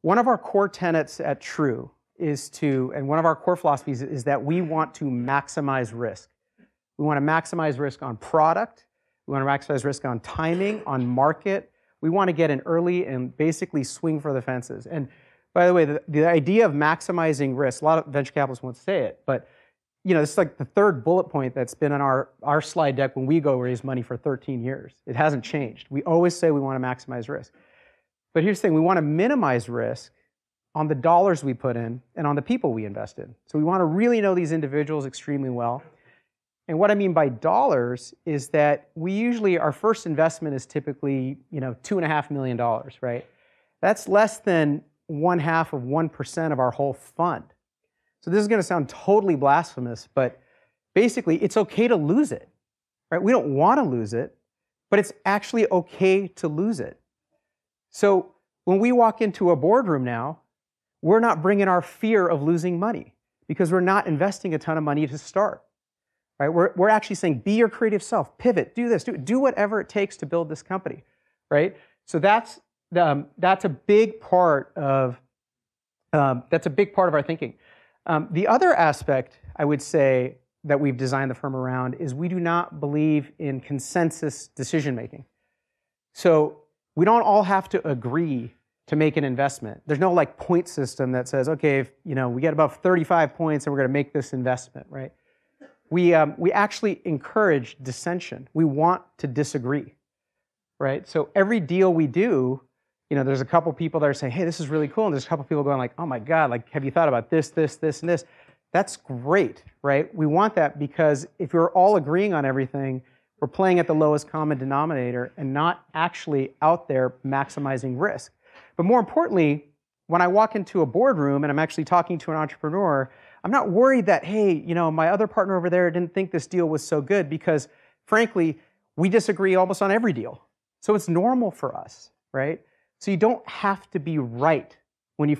one of our core tenets at True is to, and one of our core philosophies is that we want to maximize risk. We want to maximize risk on product. We want to maximize risk on timing, on market. We want to get in early and basically swing for the fences. And by the way, the idea of maximizing risk, a lot of venture capitalists won't say it, but this is like the third bullet point that's been on our slide deck when we go raise money for 13 years. It hasn't changed. We always say we want to maximize risk. But here's the thing, we want to minimize risk on the dollars we put in and on the people we invest in. So we want to really know these individuals extremely well. And what I mean by dollars is that we usually, our first investment is typically, $2.5 million, right? That's less than 0.5% of our whole fund. So this is going to sound totally blasphemous, but basically it's okay to lose it, right? We don't want to lose it, but it's actually okay to lose it. So when we walk into a boardroom now, we're not bringing our fear of losing money because we're not investing a ton of money to start. Right? We're actually saying, be your creative self, pivot, do this, do whatever it takes to build this company, right? So that's a big part of our thinking. The other aspect I would say that we've designed the firm around is we do not believe in consensus decision making. So we don't all have to agree to make an investment. There's no point system that says, okay, if we get above 35 points, and we're going to make this investment, right? We actually encourage dissension. We want to disagree, right? So every deal we do, there's a couple people that are saying, hey, this is really cool. And there's a couple people going like, oh my God, have you thought about this, this, this, and this? That's great, right? We want that because if we're all agreeing on everything, we're playing at the lowest common denominator and not actually out there maximizing risk. But more importantly, when I walk into a boardroom and I'm actually talking to an entrepreneur, I'm not worried that, hey, my other partner over there didn't think this deal was so good because, frankly, we disagree almost on every deal. So it's normal for us, right? So you don't have to be right when you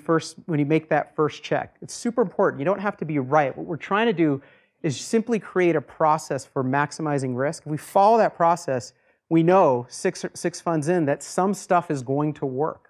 make that first check. It's super important. You don't have to be right. What we're trying to do is simply create a process for maximizing risk. If we follow that process, we know six funds in that some stuff is going to work.